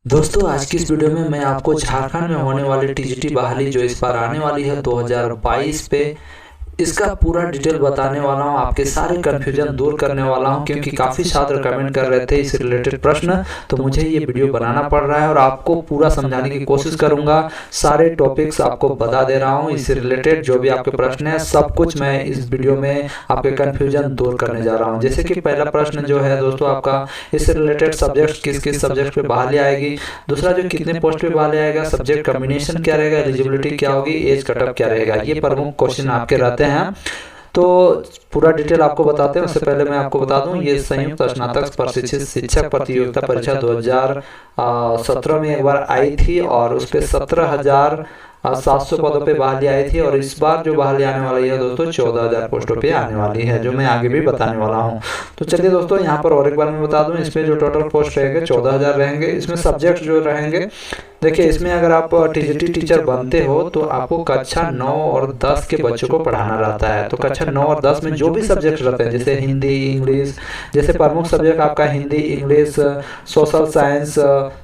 दोस्तों आज की इस वीडियो में मैं आपको झारखंड में होने वाली टीजीटी बहाली जो इस बार आने वाली है 2022 पे इसका पूरा डिटेल बताने वाला हूं। आपके सारे कन्फ्यूजन दूर करने वाला हूं क्योंकि काफ़ी छात्र कमेंट कर रहे थे इस रिलेटेड प्रश्न, तो मुझे ये वीडियो बनाना पड़ रहा है और आपको पूरा समझाने की कोशिश करूंगा। सारे टॉपिक्स आपको बता दे रहा हूं, इससे रिलेटेड जो भी आपके प्रश्न है सब कुछ मैं इस वीडियो में आपके कन्फ्यूजन दूर करने जा रहा हूँ। जैसे कि पहला प्रश्न जो है दोस्तों आपका, इससे रिलेटेड सब्जेक्ट किस किस सब्जेक्ट पे बहाली आएगी, दूसरा जो कितने पोस्ट पे बहाली आएगा, सब्जेक्ट कम्बिनेशन क्या रहेगा, एलिजिबिलिटी क्या होगी, एज कटअप क्या रहेगा, ये प्रमुख क्वेश्चन आपके रहते हैं। तो पूरा डिटेल आपको बताते हैं। उससे पहले मैं आपको बता दूं, ये संयुक्त स्नातक प्रशिक्षित शिक्षक प्रतियोगिता परीक्षा 2017 में एक बार आई थी और उस पर 17,700 पदों पे बहाली आई थी और इस बार जो बहाली आने वाली है दोस्तों 14,000 पोस्टों पे आने वाली है, जो मैं आगे भी बताने वाला हूँ। तो चलिए दोस्तों यहाँ पर और एक बार मैं बता दूं, इसमें जो टोटल पोस्ट रहेंगे 14,000 रहेंगे। इसमें सब्जेक्ट जो रहेंगे, देखिए इसमें अगर आप टीजीटी टीचर बनते हो तो आपको कक्षा 9 और 10 के बच्चों को पढ़ाना रहता है। तो कक्षा 9 और 10 में जो भी सब्जेक्ट रहते हैं, जैसे हिंदी, इंग्लिश, जैसे प्रमुख सब्जेक्ट आपका Hindi, English, social science,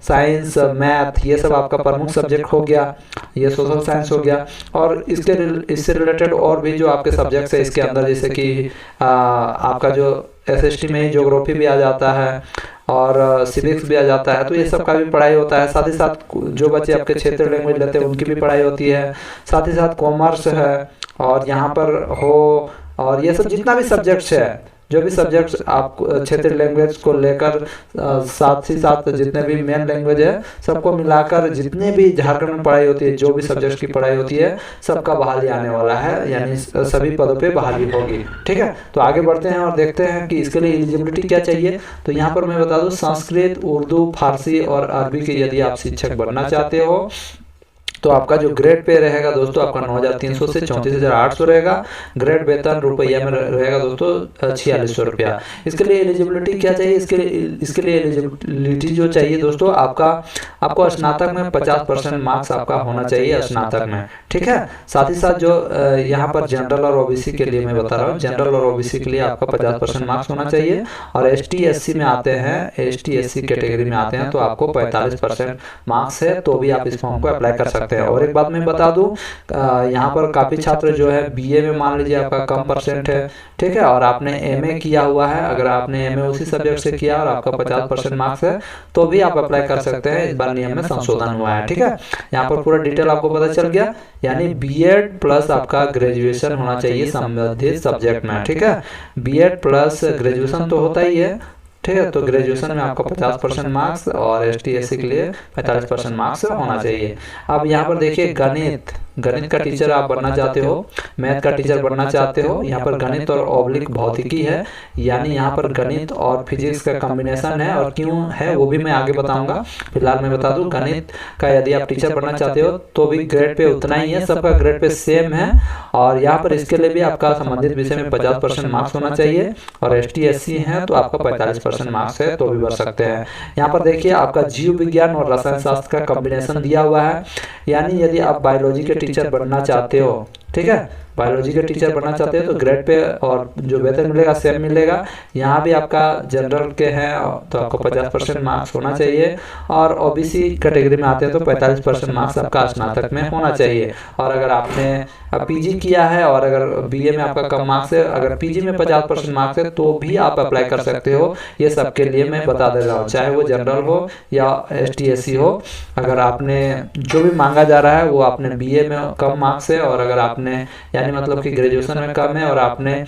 science, math, ये सब आपका प्रमुख सब्जेक्ट हो गया, ये सोशल साइंस हो गया। और इससे रिलेटेड और भी जो आपके सब्जेक्ट्स है इसके अंदर, जैसे कि आपका जो एसएसटी में ज्योग्राफी भी आ जाता है और सिविक्स भी आ जाता है, तो ये सब का भी पढ़ाई होता है। साथ ही साथ जो बच्चे आपके क्षेत्रीय लैंग्वेज लेते हैं उनकी भी पढ़ाई होती है। साथ ही साथ कॉमर्स है और यहाँ पर हो, और ये सब जितना भी सब्जेक्ट्स है, जो भी सब्जेक्ट्स आप क्षेत्रीय लैंग्वेज को लेकर, साथ ही साथ जितने भी मेन लैंग्वेज है सबको मिलाकर जितने भी झारखंड में पढ़ाई होती है, जो भी सब्जेक्ट की पढ़ाई होती है, सबका बहाली आने वाला है, यानी सभी पदों पे बहाली होगी। ठीक है, तो आगे बढ़ते हैं और देखते हैं कि इसके लिए एलिजिबिलिटी क्या चाहिए। तो यहाँ पर मैं बता दूं, संस्कृत, उर्दू, फारसी और अरबी के यदि आप शिक्षक बनना चाहते हो तो आपका जो ग्रेड पे रहेगा दोस्तों आपका 9,300 से 34,800 रहेगा। ग्रेड वेतन रुपया में रहेगा दोस्तों 4,600 रुपया। इसके लिए एलिजिबिलिटी क्या चाहिए, इसके लिए एलिजिबिलिटी जो चाहिए दोस्तों आपको स्नातक में 50% मार्क्स आपका होना चाहिए स्नातक में। ठीक है, साथ ही साथ जो यहाँ पर जनरल और ओबीसी के लिए मैं बता रहा हूँ, जनरल और ओबीसी के लिए आपका 50% मार्क्स होना चाहिए। और एसटी एससी में आते हैं, एसटी एससी कैटेगरी में आते हैं तो आपको 45% मार्क्स है, तो भी आप इस फॉर्म को अप्लाई कर सकते हैं। और एक बात मैं बता दूं, यहाँ पर काफी छात्र जो है बीए में मान लीजिए आपका कम परसेंट है, ठीक है, और आपने एमए किया हुआ है, अगर आपने एमए उसी सब्जेक्ट से किया और आपका 50% मार्क्स है तो भी आप अप्लाई कर सकते हैं। इस बार नियम में संशोधन हुआ है। ठीक है, यहाँ पर पूरा डिटेल आपको पता चल गया, यानी बीएड प्लस आपका ग्रेजुएशन होना चाहिए संबंधित सब्जेक्ट में। ठीक है, बीएड प्लस ग्रेजुएशन तो होता ही है। ठीक है, तो ग्रेजुएशन में आपका 50% मार्क्स और एसटी एससी के लिए 45% मार्क्स होना चाहिए। अब यहाँ पर देखिए, गणित का टीचर आप बनना चाहते हो, मैथ का टीचर बनना चाहते हो, यहाँ पर गणित और ऑब्लिक भौतिकी है, यानी यहाँ पर गणित और फिजिक्स का कॉम्बिनेशन है। और क्यों है वो भी मैं आगे बताऊंगा, फिलहाल मैं बता दूं, गणित का यदि आप टीचर बनना चाहते हो तो भी ग्रेड पे उतना ही है, सबका ग्रेड पे सेम है। और यहाँ पर इसके लिए भी आपका संबंधित विषय में 50% मार्क्स होना चाहिए। और एसटी एससी है तो आपका 45% मार्क्स है, तो भी बढ़ सकते हैं। यहाँ पर देखिए आपका जीव विज्ञान और रसायन शास्त्र का कॉम्बिनेशन दिया हुआ है, यानी यदि आप बायोलॉजी के टीचर बनना चाहते हो, ठीक है, बायोलॉजी के टीचर बनना चाहते हो तो ग्रेड पे और जो वेतन मिलेगा सेम मिलेगा। यहाँ भी आपका जनरल के हैं तो आपको 50% मार्क्स होना चाहिए। और ओबीसी कैटेगरी में आते हैं तो 45% मार्क्स आपका स्नातक में होना चाहिए। और अगर आपने पीजी किया है और अगर बीए में आपका कम मार्क्स है, अगर पीजी में 50% मार्क्स है तो भी आप अप्लाई कर सकते हो। ये सबके लिए मैं बता दे रहा हूँ, चाहे वो जनरल हो या एसटी एससी हो। अगर आपने जो भी मांगा जा रहा है वो आपने बीए में कम मार्क्स है और अगर आपने यानी मतलब कि ग्रेजुएशन में कम है और आपने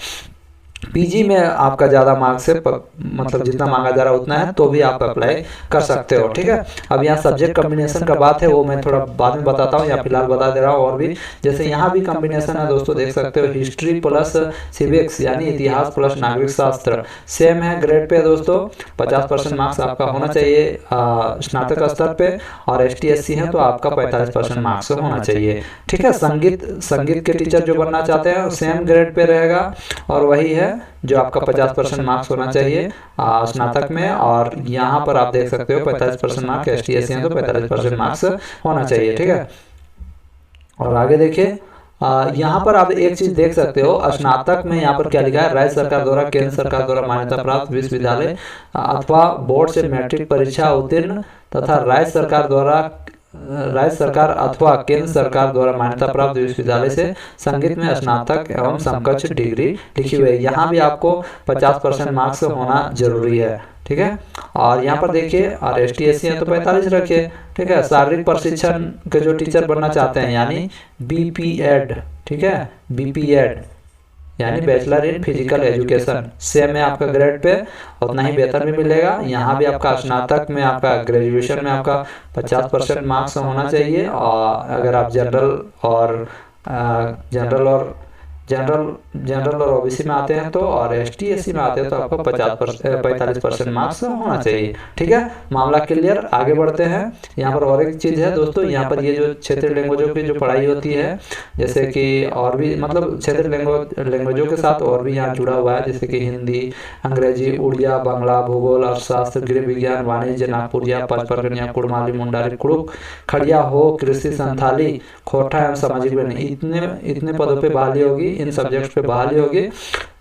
पीजी में आपका ज़्यादा मार्क्स है, मतलब जितना मांगा जा रहा है उतना है, तो भी आप अप्लाई कर सकते हो। ठीक है, अब यहाँ सब्जेक्ट कॉम्बिनेशन का बात है वो मैं थोड़ा बाद में बताता हूँ, या फिलहाल बता दे रहा हूँ। और भी जैसे यहाँ भी कॉम्बिनेशन है दोस्तों, देख सकते हो, हिस्ट्री प्लस सिविक्स यानी इतिहास प्लस नागरिक शास्त्र सेम है ग्रेड पे दोस्तों। 50% मार्क्स आपका होना चाहिए स्नातक स्तर पे। और एसटी एससी है तो आपका 45% मार्क्स होना चाहिए। ठीक है, संगीत के टीचर जो बनना चाहते हैं सेम ग्रेड पे रहेगा और वही है जो आपका 50% मार्क्स होना चाहिए स्नातक में। और यहाँ पर आप देख सकते हो 45% मार्क्स एसटी एससी है तो 45% मार्क्स होना चाहिए। ठीक है, और आगे देखिए यहाँ पर आप एक चीज देख सकते हो, स्नातक में यहाँ पर क्या लिखा है, राज्य सरकार द्वारा, केंद्र सरकार द्वारा मान्यता प्राप्त विश्वविद्यालय अथवा बोर्ड से मैट्रिक परीक्षा उत्तीर्ण तथा राज्य सरकार अथवा केंद्र सरकार द्वारा मान्यता प्राप्त विश्वविद्यालय से संगीत में स्नातक एवं समकक्ष डिग्री लिखी हुई है। यहाँ भी आपको 50% मार्क्स होना जरूरी है, ठीक है। और यहाँ पर देखिए, और ST/SC है तो 45 रखिए, ठीक है। शारीरिक प्रशिक्षण के जो टीचर बनना चाहते हैं यानी BPEd, ठीक है, BPEd यानी bachelor in physical education, same है आपका ग्रेड पे, उतना ही वेतन भी मिलेगा। यहाँ भी आपका स्नातक में, आपका ग्रेजुएशन में आपका 50% मार्क्स होना चाहिए। और अगर आप जनरल और OBC में आते हैं तो, और ST/SC में आते हैं तो आपको 45% मार्क्स होना चाहिए, ठीक है। मामला क्लियर। आगे बढ़ते हैं। यहाँ पर और एक चीज़ है दोस्तों, यहाँ पर ये जो क्षेत्रीय लैंग्वेजों की जो पढ़ाई होती है, जैसे कि और भी मतलब क्षेत्रीय लैंग्वेजों के साथ और भी यहाँ जुड़ा हुआ है, जैसे कि हिंदी, अंग्रेजी, उड़िया, बांग्ला, भूगोल, अर्थशास्त्र, गृह विज्ञान, वाणिज्य, नागपुरिया, पचपरगनिया, कुड़माली, मुंडारी, कुड़ुक, खड़िया, हो, कृषि, संथाली, खोटा एवं सामाजिक विज्ञान, इतने पदों पर बहाली होगी, इन सब्जेक्ट्स पे बहाली होगी।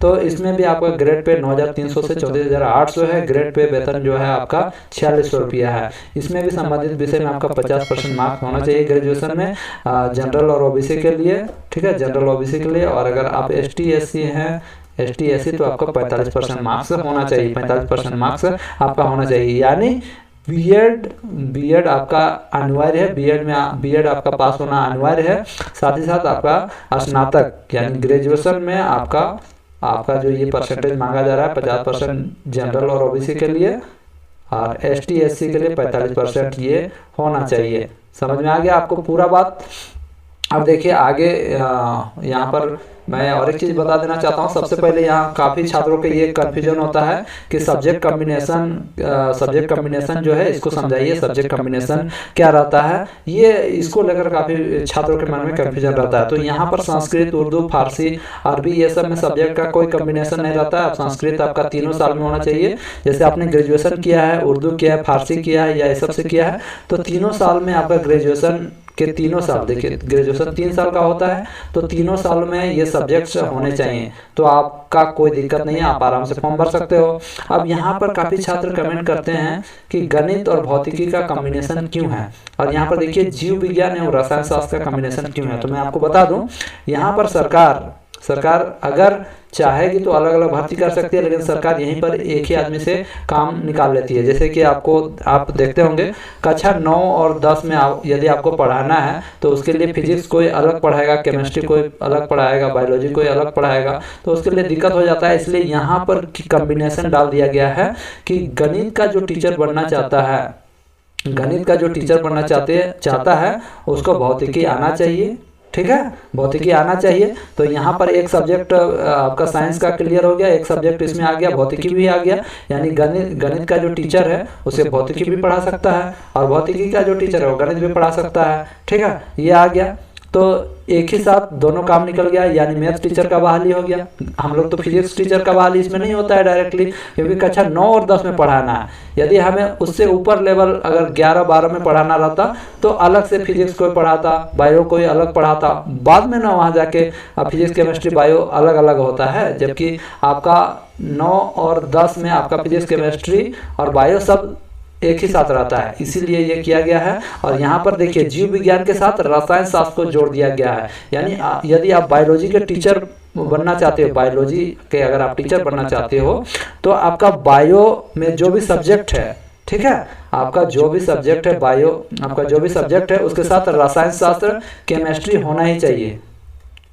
तो इसमें भी आपका ग्रेड पे 9,300 से 14,800 है। ग्रेड पे वेतन जो है आपका 4600 रुपया है। इसमें भी संबंधित विषय में आपका 50% मार्क्स होना चाहिए ग्रेजुएशन में, जनरल और OBC के लिए, ठीक है, जनरल OBC के लिए। और अगर आप ST/SC हैं, ST/SC तो आपका 45% मार्क्स होना चाहिए, 45% मार्क्स आपका होना चाहिए। यानी बीएड आपका अनिवार्य है, बीएड आपका पास होना अनिवार्य है। साथ ही साथ आपका स्नातक यानी ग्रेजुएशन में आपका जो ये परसेंटेज मांगा जा रहा है 50% जनरल और OBC के लिए, और ST/SC के लिए 45% ये होना चाहिए। समझ में आ गया आपको पूरा बात। अब देखिए आगे, यहाँ पर मैं और एक चीज़ बता देना चाहता हूँ। सबसे पहले यहाँ काफ़ी छात्रों के ये कन्फ्यूजन होता है कि सब्जेक्ट कम्बिनेशन जो है, इसको समझाइए, सब्जेक्ट कम्बिनेशन क्या रहता है। ये इसको लेकर काफ़ी छात्रों के मन में कन्फ्यूजन रहता है। तो यहाँ पर संस्कृत, उर्दू, फारसी, अरबी, ये सब में सब्जेक्ट का कोई कम्बिनेशन नहीं रहता है। अब संस्कृत आपका 3 साल में होना चाहिए। जैसे आपने ग्रेजुएशन किया है, उर्दू किया है, फारसी किया है, या ये सब से किया है, तो 3 साल में आपका ग्रेजुएशन के 3 साल, देखिए ग्रेजुएशन 3 साल का होता है, तो 3 साल में ये सब्जेक्ट्स होने चाहिए। तो आपका कोई दिक्कत नहीं है, आप आराम से फॉर्म भर सकते हो। अब यहाँ पर काफ़ी छात्र कमेंट करते हैं कि गणित और भौतिकी का कॉम्बिनेशन क्यों है, और यहाँ पर देखिए जीव विज्ञान एवं रसायन शास्त्र का कॉम्बिनेशन क्यों है। तो मैं आपको बता दूँ, यहाँ पर सरकार अगर चाहेगी तो अलग अलग भर्ती कर सकती है, लेकिन सरकार यहीं पर एक ही आदमी से काम निकाल लेती है। जैसे कि आप देखते होंगे कक्षा 9 और 10 में यदि आपको पढ़ाना है तो उसके लिए फिजिक्स कोई अलग पढ़ाएगा, केमिस्ट्री कोई अलग पढ़ाएगा, बायोलॉजी कोई अलग पढ़ाएगा, तो उसके लिए दिक्कत हो जाता है। इसलिए यहाँ पर कॉम्बिनेशन डाल दिया गया है कि गणित का जो टीचर बनना चाहता है उसको भौतिकी आना चाहिए, ठीक है, भौतिकी आना चाहिए। तो यहाँ पर एक सब्जेक्ट आपका साइंस का क्लियर हो गया, एक सब्जेक्ट इसमें आ गया, भौतिकी भी आ गया। यानी गणित का जो टीचर है उसे भौतिकी भी पढ़ा सकता है, और भौतिकी का जो टीचर है वो गणित भी पढ़ा सकता है, ठीक है, ये आ गया। तो एक ही साथ दोनों काम निकल गया, यानी मैथ टीचर का बहाली हो गया। हम लोग तो फिजिक्स टीचर का बहाली इसमें नहीं होता है डायरेक्टली, क्योंकि कक्षा 9 और 10 में पढ़ाना है। यदि हमें उससे ऊपर लेवल अगर 11-12 में पढ़ाना रहता तो अलग से फिजिक्स कोई पढ़ाता, बायो कोई अलग पढ़ाता, बाद में ना वहाँ जाके फिजिक्स, केमिस्ट्री, बायो अलग अलग होता है। जबकि आपका 9 और 10 में आपका फिजिक्स, केमिस्ट्री और बायो सब एक ही साथ रहता है, इसीलिए ये किया गया है। और यहाँ पर देखिए जीव विज्ञान के साथ रसायन शास्त्र को जोड़ दिया गया है। यानी यदि आप बायोलॉजी के टीचर बनना चाहते हो, बायोलॉजी के अगर आप टीचर बनना चाहते हो तो आपका बायो में जो भी सब्जेक्ट है, ठीक है, आपका जो भी सब्जेक्ट है बायो, आपका जो भी सब्जेक्ट है उसके साथ रसायन शास्त्र, केमिस्ट्री होना ही चाहिए।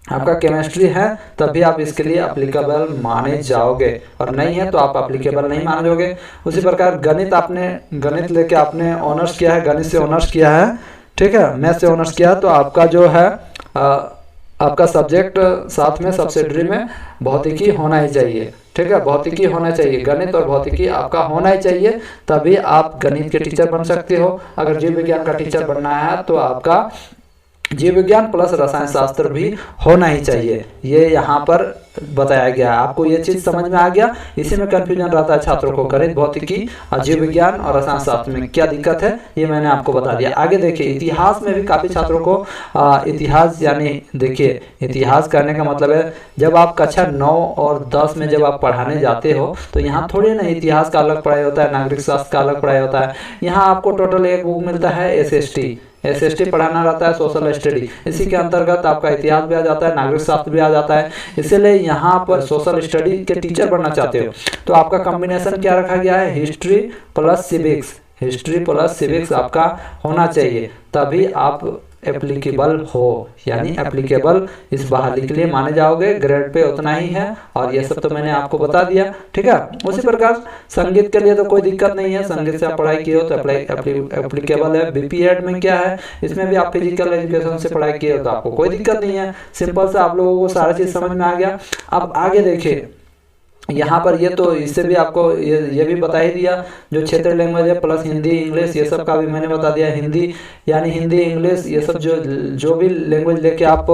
आपका केमिस्ट्री है तभी आप इसके लिए एप्लीकेबल माने जाओगे, और नहीं है तो आप एप्लीकेबल नहीं मानोगे। उसी प्रकार गणित लेके आपने ऑनर्स किया है, गणित से ऑनर्स किया है, ठीक है, मैथ से ऑनर्स किया है, तो आपका जो है आपका सब्जेक्ट साथ में सब्सिडरी में भौतिकी होना ही चाहिए, ठीक है, भौतिकी होना चाहिए। गणित और भौतिकी आपका होना ही चाहिए, तभी आप गणित के टीचर बन सकते हो। अगर जीव विज्ञान का टीचर बनना है तो आपका जीव विज्ञान प्लस रसायन शास्त्र भी होना ही चाहिए। ये यहाँ पर बताया गया है। आपको ये चीज समझ में आ गया? इसी में कंफ्यूजन रहता है छात्रों को, गणित, भौतिकी, जीव विज्ञान और रसायन शास्त्र में क्या दिक्कत है ये मैंने आपको बता दिया। आगे देखिए, इतिहास में भी काफी छात्रों को इतिहास, यानी देखिए इतिहास करने का मतलब है जब आप कक्षा 9 और 10 में जब आप पढ़ाने जाते हो तो यहाँ थोड़ी ना इतिहास का अलग पढ़ाई होता है, नागरिक शास्त्र का अलग पढ़ाई होता है। यहाँ आपको टोटल एक बुक मिलता है एसएसटी पढ़ाना रहता है, सोशल स्टडी, इसी के अंतर्गत आपका इतिहास भी आ जाता है, नागरिक शास्त्र भी आ जाता है। इसीलिए यहाँ पर सोशल स्टडी के टीचर बनना चाहते हो तो आपका कॉम्बिनेशन क्या रखा गया है, हिस्ट्री प्लस सिविक्स आपका होना चाहिए, तभी आप एप्लीकेबल हो, यानी एप्लीकेबल इस बहाली के लिए माने जाओगे। ग्रेड पे उतना ही है और ये सब तो मैंने आपको बता दिया, ठीक है। उसी प्रकार संगीत के लिए तो कोई दिक्कत नहीं है, संगीत से आप पढ़ाई किए हो तो एप्लीकेबल है। बीपीएड में क्या है, इसमें भी आप फिजिकल एजुकेशन से पढ़ाई किए हो तो आपको कोई दिक्कत नहीं है। सिंपल से आप लोगों को सारा चीज समझ में आ गया। अब आगे देखिए, यहाँ पर ये तो इससे भी आपको ये भी बता ही दिया, जो क्षेत्रीय लैंग्वेज है प्लस हिंदी इंग्लिश, ये सब का भी मैंने बता दिया। हिंदी यानी हिंदी इंग्लिश ये सब जो भी लैंग्वेज लेके आप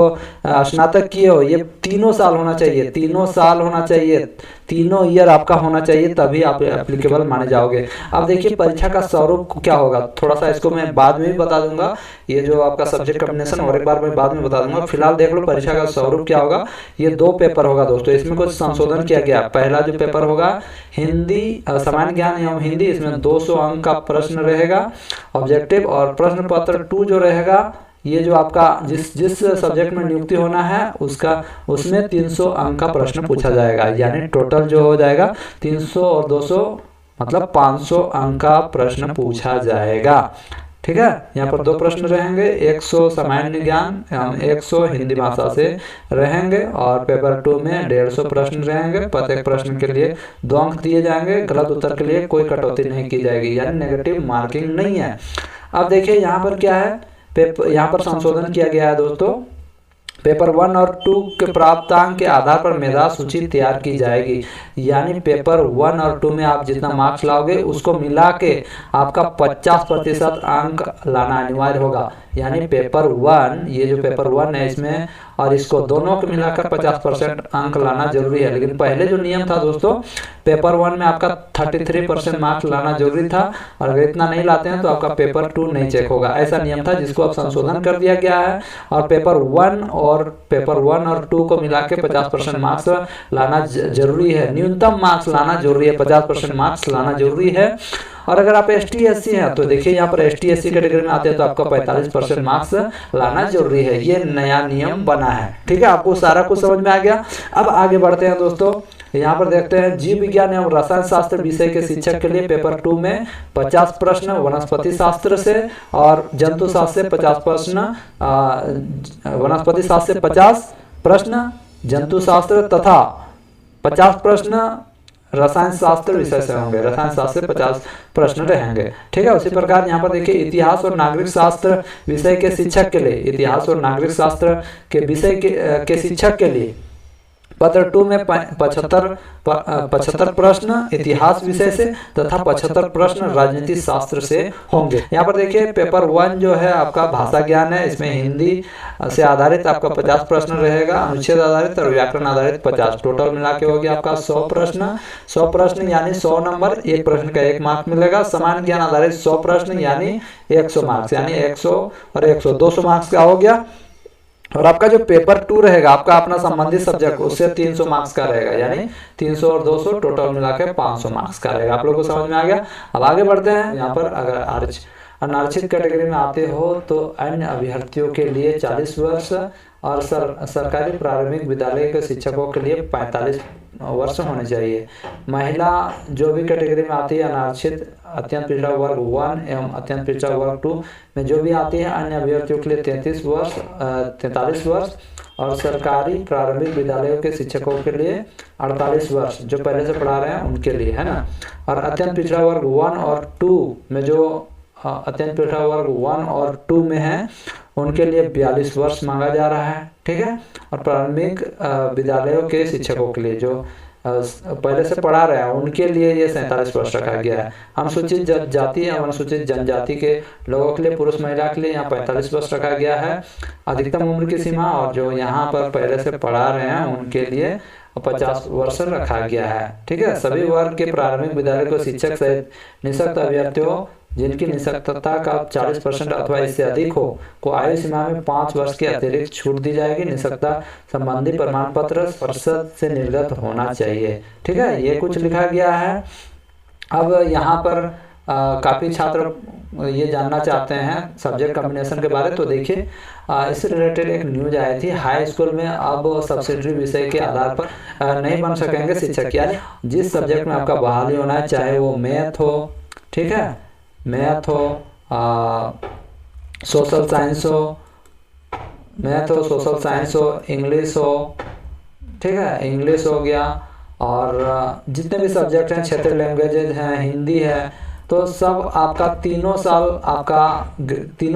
स्नातक किए हो, ये 3 साल होना चाहिए, 3 साल होना चाहिए, 3 ईयर आपका होना चाहिए, तभी आप एप्लीकेबल माने जाओगे। अब देखिए परीक्षा का स्वरूप क्या होगा, थोड़ा सा इसको मैं बाद में भी बता दूंगा, ये जो आपका सब्जेक्ट कॉम्बिनेशन और एक बार मैं बाद में बता दूंगा। फिलहाल देख लो परीक्षा का स्वरूप क्या होगा। ये 2 पेपर होगा दोस्तों, इसमें कुछ संशोधन किया गया। पहला जो पेपर होगा हिंदी, सामान्य ज्ञान एवं हिंदी, इसमें 200 अंक का प्रश्न रहेगा ऑब्जेक्टिव, और प्रश्न पत्र 2 जो रहेगा, ये जो आपका जिस सब्जेक्ट में नियुक्ति होना है उसमें 300 अंक का प्रश्न पूछा जाएगा, यानी टोटल जो हो जाएगा 300 और 200 मतलब 500 अंक का प्रश्न पूछा जाएगा, ठीक है। यहाँ पर 2 प्रश्न रहेंगे, 100 सामान्य ज्ञान, 100 हिंदी भाषा से रहेंगे, और पेपर 2 में 150 प्रश्न रहेंगे। प्रत्येक प्रश्न के लिए 2 अंक दिए जाएंगे, गलत उत्तर के लिए कोई कटौती नहीं की जाएगी, यानी नेगेटिव मार्किंग नहीं है। अब देखिए यहाँ पर क्या है, यहाँ पर संशोधन किया गया है दोस्तों। पेपर 1 और 2 के प्राप्तांक के आधार पर मेधा सूची तैयार की जाएगी, यानी पेपर 1 और 2 में आप जितना मार्क्स लाओगे उसको मिला के आपका 50% अंक लाना अनिवार्य होगा। यानी पेपर 1, ये जो पेपर 1 है इसमें और इसको दोनों को मिलाकर 50% अंक लाना जरूरी है। लेकिन पहले जो नियम था दोस्तों, पेपर 1 में आपका 33% मार्क्स लाना जरूरी था, और अगर इतना नहीं लाते हैं तो आपका पेपर 2 नहीं चेक होगा। ऐसा नियम था जिसको अब संशोधन कर दिया गया है, और पेपर 1 और 2 को मिला के 50% मार्क्स लाना जरूरी है, न्यूनतम मार्क्स लाना जरूरी है, 50% मार्क्स लाना जरूरी है। और अगर आप ST SC हैं तो देखिए यहाँ पर ST SC कैटेगरी में आते हैं तो आपका 45% मार्क्स लाना जरूरी है, ये नया नियम बना है, ठीक है। आपको सारा कुछ समझ में आ गया। अब आगे बढ़ते हैं दोस्तों, यहाँ पर देखते हैं जीव विज्ञान एवं रसायन शास्त्र विषय के शिक्षक के लिए पेपर 2 में 50 प्रश्न वनस्पति शास्त्र से, और जंतु शास्त्र से 50 प्रश्न, वनस्पति शास्त्र से 50 प्रश्न, जंतु शास्त्र तथा 50 प्रश्न रसायन शास्त्र विषय से होंगे, रसायन शास्त्र से 50 प्रश्न रहेंगे, ठीक है। उसी प्रकार यहाँ पर देखिए इतिहास और नागरिक शास्त्र विषय के शिक्षक के लिए, इतिहास और नागरिक शास्त्र के विषय के शिक्षक के लिए पत्र 2 में 75 प्रश्न इतिहास विषय से तथा 75 प्रश्न राजनीति शास्त्र से होंगे। यहाँ पर देखिए पेपर 1 जो है आपका भाषा ज्ञान है, इसमें हिंदी से आधारित आपका 50 प्रश्न रहेगा, अनुच्छेद आधारित और व्याकरण आधारित 50, टोटल मिला के हो गया आपका 100 प्रश्न यानी 100 नंबर, एक प्रश्न का 1 मार्क मिलेगा। सामान्य ज्ञान आधारित 100 प्रश्न यानी 100 मार्क्स, यानी 100 और 100 200 मार्क्स का हो गया। और आपका जो पेपर 2 रहेगा आपका अपना संबंधित सब्जेक्ट, उससे 300 मार्क्स का रहेगा, यानी 300 और 200 टोटल मिलाकर 500 मार्क्स का रहेगा। आप लोगों को समझ में आ गया। अब आगे बढ़ते हैं। यहाँ पर अगर अनारक्षित कैटेगरी में आते हो तो अन्य अभ्यर्थियों के लिए 40 वर्ष और सरकारी प्रारंभिक विद्यालय के शिक्षकों के लिए 45 वर्ष होने चाहिए। महिला जो भी कैटेगरी में आती है, अनारक्षित, अत्यंत पिछड़ा वर्ग 1 एवं अत्यंत पिछड़ा वर्ग 2 में जो भी आती है, अन्य अभ्यर्थियों के लिए 43 वर्ष और सरकारी प्रारंभिक विद्यालयों के शिक्षकों के लिए 48 वर्ष, जो पहले से पढ़ा रहे हैं उनके लिए, है ना। और अत्यंत पिछड़ा वर्ग 1 और 2 में जो अत्यंत पिछड़ा वर्ग 1 और 2 में है उनके लिए 42 वर्ष मांगा जा रहा है, ठीक है। और प्रारंभिक विद्यालयों के शिक्षकों के लिए जो पहले से पढ़ा रहे हैं उनके लिए ये 47% रखा गया है। अनुसूचित जाति या अनुसूचित जनजाति के लोगों के लिए, पुरुष महिला के लिए यहाँ 45% रखा गया है अधिकतम उम्र की सीमा, और जो यहाँ पर पहले से पढ़ा रहे हैं उनके लिए 50 वर्ष रखा गया है। ठीक है, सभी वर्ग के प्रारंभिक विद्यालय को शिक्षक सहित निःशक्त अभ्यर्थियों जिनकी निःशक्तता का 40% अथवा इससे अधिक हो को आयु सीमा में 5 वर्ष की अतिरिक्त छूट दी जाएगी। निःशक्तता संबंधी प्रमाण पत्र परिषद से निर्गत होना चाहिए। ठीक है, ये कुछ लिखा गया है। अब यहाँ पर काफ़ी छात्र ये जानना चाहते हैं सब्जेक्ट कॉम्बिनेशन के बारे, तो देखिए इससे रिलेटेड एक न्यूज आई थी। हाई स्कूल में अब सब्सिडरी विषय के आधार पर नहीं बन सकेंगे शिक्षक, यानी जिस सब्जेक्ट में आपका बहाली होना है, चाहे वो मैथ हो, ठीक है, मैथ हो, सोशल साइंस हो, मैथ हो, सोशल साइंस हो, इंग्लिश हो, ठीक है, इंग्लिश हो गया, और जितने भी सब्जेक्ट हैं, क्षेत्रीय लैंग्वेजेज हैं, हिंदी है, तो सब आपका तीनों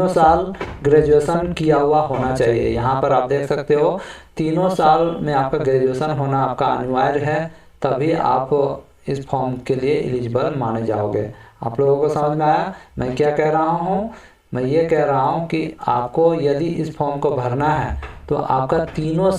साल ग्रेजुएशन किया हुआ होना चाहिए। यहाँ पर आप देख सकते हो तीनों साल में आपका ग्रेजुएशन होना आपका अनिवार्य है, तभी आप इस फॉर्म के लिए एलिजिबल माने जाओगे। आप लोगों को समझ में आया मैं क्या कह रहा हूँ? मैं ये कह रहा हूँ कि आपको यदि इस फॉर्म को भरना है तो आपका तीनों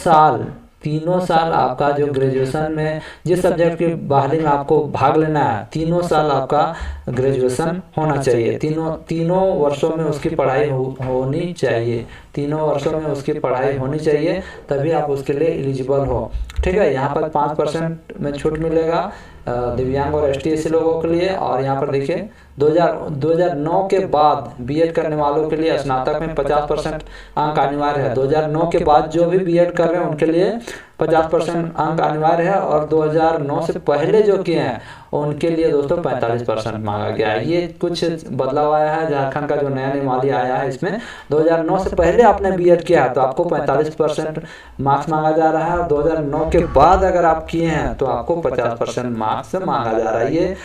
साल आपका जो ग्रेजुएशन में जिस सब्जेक्ट की बहाली में आपको भाग लेना है, तीनों साल आपका ग्रेजुएशन होना चाहिए। तीनों वर्षों में उसकी पढ़ाई होनी चाहिए। तीनों वर्षों में उसकी पढ़ाई होनी चाहिए, तभी आप उसके लिए एलिजिबल हो। ठीक है, यहाँ पर 5% में छूट मिलेगा दिव्यांग और ST/SC लोगों के लिए। और यहाँ पर देखिए 2009 के बाद बीएड करने वालों के लिए स्नातक में 50% अंक अनिवार्य है। 2009 के बाद जो भी बीएड कर रहे हैं उनके लिए 50% अंक अनिवार्य है, और 2009 से पहले जो किए हैं उनके लिए दोस्तों 45% मांगा गया है। ये कुछ बदलाव आया है, झारखंड का जो नया नियमावली आया है इसमें 2009 से पहले आपने बीएड किया है तो आपको 45% मार्क्स मांगा जा रहा है, और 2009 के बाद अगर आप किए हैं तो आपको 50% मार्क्स मांगा जा रहा है। ये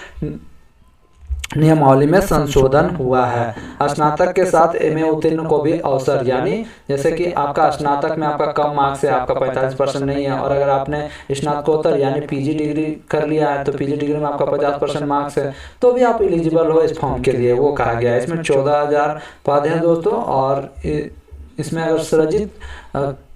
नियमावली में संशोधन हुआ है। स्नातक के साथ MA उत्तीर्ण को भी अवसर, यानी जैसे कि आपका स्नातक में आपका कम मार्क्स है, आपका 45% नहीं है, और अगर आपने स्नातकोत्तर यानी PG डिग्री कर लिया है तो PG डिग्री में आपका 50% मार्क्स है, तो भी आप एलिजिबल हो इस फॉर्म के लिए, वो कहा गया है। इसमें 14,000 पद हैं दोस्तों, और इसमें अगर सृजित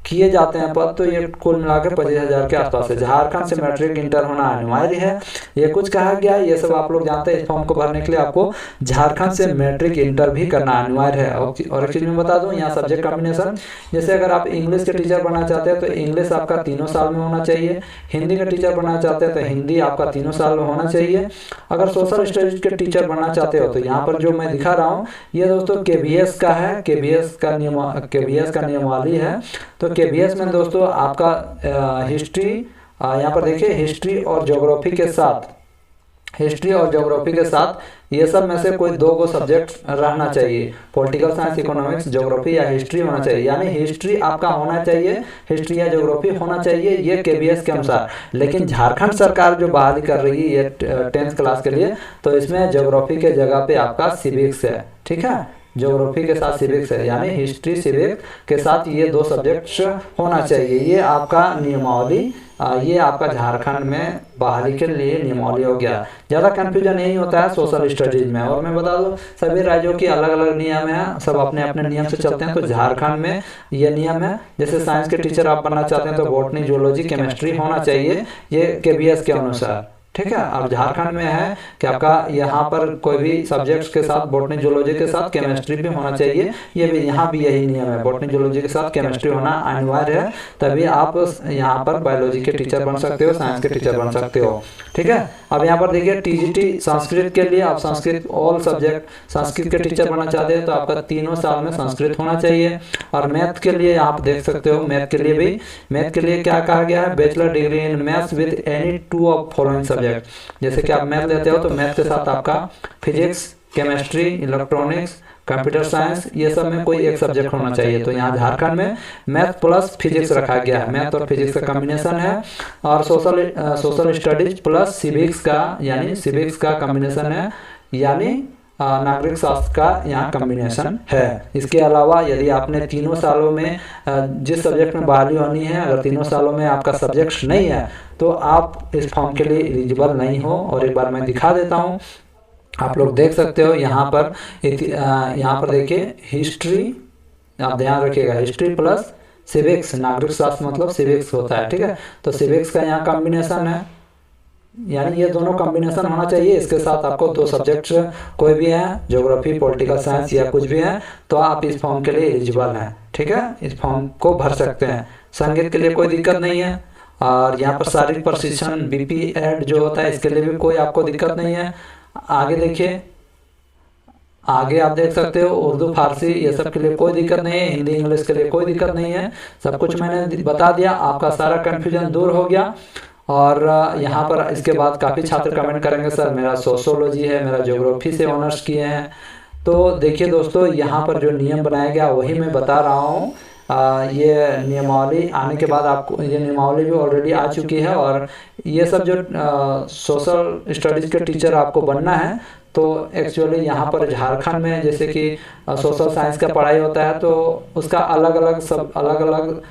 किए जाते हैं पद तो ये कुल मिलाकर 25,000 के आसपास है। झारखंड से मैट्रिक इंटर होना अनिवार्य है, ये कुछ कहा गया है। ये सब आप लोग जानते हैं। इस फॉर्म को भरने के लिए आपको झारखंड से मैट्रिक इंटर भी करना अनिवार्य है। और एक चीज़ मैं बता दूं, यहाँ सब्जेक्ट कॉम्बिनेशन, जैसे अगर आप इंग्लिश के टीचर बनना चाहते हैं तो इंग्लिश आपका 3 साल में होना चाहिए। हिंदी के टीचर बनना चाहते हैं तो हिंदी आपका 3 साल में होना चाहिए। अगर सोशल स्टडीज के टीचर बनना चाहते हो तो यहाँ पर जो मैं दिखा रहा हूँ ये दोस्तों KVS का है, KVS का नियमावली है। तो KVS में दोस्तों आपका हिस्ट्री, यहाँ पर देखिए हिस्ट्री और ज्योग्राफी के साथ ये सब में से कोई 2 सब्जेक्ट रहना चाहिए। पॉलिटिकल साइंस, इकोनॉमिक्स, ज्योग्राफी या हिस्ट्री होना चाहिए, यानी हिस्ट्री आपका होना चाहिए, हिस्ट्री या ज्योग्राफी होना चाहिए, ये KVS के अनुसार। लेकिन झारखंड सरकार जो बहाली कर रही है 10th क्लास के लिए, तो इसमें ज्योग्राफी के जगह पे आपका सिविक्स है। ठीक है, ज्योग्राफी के साथ सिविक्स है, यानी हिस्ट्री सिविक्स के साथ ये 2 सब्जेक्ट्स होना चाहिए। ये आपका नियमावली, ये आपका झारखंड में बहाली के लिए नियमावली हो गया। ज़्यादा कन्फ्यूजन नहीं होता है सोशल स्टडीज में। और मैं बता दूं सभी राज्यों की अलग अलग नियम है, सब अपने अपने नियम से चलते हैं। तो झारखंड में ये नियम है, जैसे साइंस के टीचर आप बनना चाहते हैं तो बॉटनी, जूलॉजी, केमिस्ट्री होना चाहिए, ये KVS के अनुसार। ठीक है, अब झारखंड में है कि आपका यहाँ पर कोई भी सब्जेक्ट्स के साथ बॉटनी, जूलॉजी के साथ केमिस्ट्री भी होना चाहिए। ये भी यहाँ भी यही नियम है, बॉटनी, जूलॉजी के साथ केमिस्ट्री होना अनिवार्य है, तभी आप यहाँ पर बायोलॉजी के टीचर बन सकते हो, साइंस के टीचर बन सकते हो। ठीक है, अब यहाँ पर देखिए TGT संस्कृत के लिए आप संस्कृत ऑल सब्जेक्ट संस्कृत के टीचर बनना चाहते हैं तो आपका 3 साल में संस्कृत होना चाहिए। और मैथ के लिए आप देख सकते हो, मैथ के लिए क्या कहा गया है, bachelor degree in maths with any 2 of following subject. जैसे कि आप मैथ लेते हो तो मैथ के साथ आपका physics, chemistry, electronics, computer science, ये सब में कोई एक सब्जेक्ट होना चाहिए। तो यहाँ झारखंड में मैथ प्लस फिजिक्स रखा गया है, मैथ और फिजिक्स का कॉम्बिनेशन है। और सोशल स्टडीज प्लस सिविक्स का, यानी सिविक्स का कॉम्बिनेशन है, यानी नागरिक शास्त्र का यहाँ कॉम्बिनेशन है। इसके अलावा यदि आपने तीनों सालों में जिस सब्जेक्ट में बहाली होनी है, अगर तीनों सालों में आपका सब्जेक्ट नहीं है तो आप इस फॉर्म के लिए एलिजिबल नहीं हो। और एक बार मैं दिखा देता हूँ, आप लोग देख सकते हो यहाँ पर देखिए हिस्ट्री, आप ध्यान रखिएगा हिस्ट्री प्लस सिविक्स, नागरिक शास्त्र मतलब सिविक्स होता है, ठीक है। तो सिविक्स का यहाँ कॉम्बिनेशन है, यानी ये दोनों कॉम्बिनेशन होना चाहिए। इसके साथ आपको 2 सब्जेक्ट कोई भी है, ज्योग्राफी, पॉलिटिकल साइंस या कुछ भी है, तो आप इस फॉर्म के लिए एलिजिबल हैं, ठीक है। इस फॉर्म को भर सकते हैं। संगीत के लिए कोई दिक्कत नहीं है। और यहाँ पर शारीरिक प्रशिक्षण बीपी एड जो होता है, इसके लिए भी कोई आपको दिक्कत नहीं है। आगे देखिए, आगे आप देख सकते हो उर्दू, फारसी ये सब के लिए कोई दिक्कत नहीं है। हिंदी, इंग्लिश के लिए कोई दिक्कत नहीं है। सब कुछ मैंने बता दिया, आपका सारा कन्फ्यूजन दूर हो गया। और यहाँ पर इसके बाद काफ़ी छात्र कमेंट करेंगे सर मेरा सोशियोलॉजी है, मेरा ज्योग्राफी से ऑनर्स किए हैं। तो देखिए दोस्तों, यहाँ पर जो नियम बनाया गया वही मैं बता रहा हूँ। ये नियमावली आने के बाद आपको, ये नियमावली भी ऑलरेडी आ चुकी है। और ये सब जो सोशल स्टडीज़ के टीचर आपको बनना है, तो एक्चुअली यहाँ पर झारखंड में जैसे कि सोशल साइंस का पढ़ाई होता है, तो उसका अलग अलग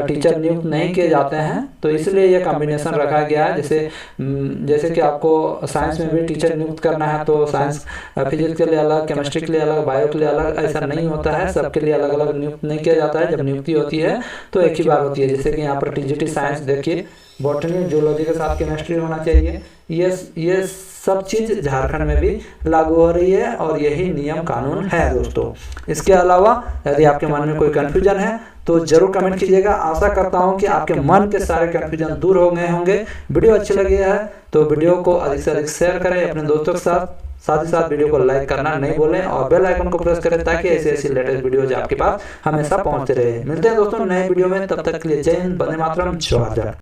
टीचर नियुक्त नहीं किए जाते हैं, तो इसलिए ये कॉम्बिनेशन रखा गया है। जैसे कि आपको साइंस में भी टीचर नियुक्त करना है, तो साइंस फिजिक्स के लिए अलग, केमिस्ट्री के लिए अलग, बायो के लिए अलग, ऐसा नहीं होता है। सबके लिए अलग अलग नियुक्त नहीं किया जाता है। जब नियुक्ति होती है तो एक ही बार होती है। जैसे कि यहाँ पर टीजीटी साइंस देखिए, बॉटनी, जूलॉजी के साथ केमिस्ट्री होना चाहिए। ये सब चीज़ झारखंड में भी लागू हो रही है और यही नियम कानून है दोस्तों। इसके अलावा यदि आपके मन में कोई कन्फ्यूजन है तो जरूर कमेंट कीजिएगा। आशा करता हूं कि आपके मन के सारे कन्फ्यूजन दूर हो गए होंगे। वीडियो अच्छी लगी है तो वीडियो को अधिक से अधिक शेयर करें अपने दोस्तों के साथ ही साथ वीडियो को लाइक करना नहीं भूलें और बेल आइकन को प्रेस करें ताकि ऐसी लेटेस्ट वीडियोज आपके पास हमेशा पहुंचते रहे। मिलते हैं दोस्तों नए वीडियो में, तब तक के लिए जय हिंद, वंदे मातरम, जय भारत।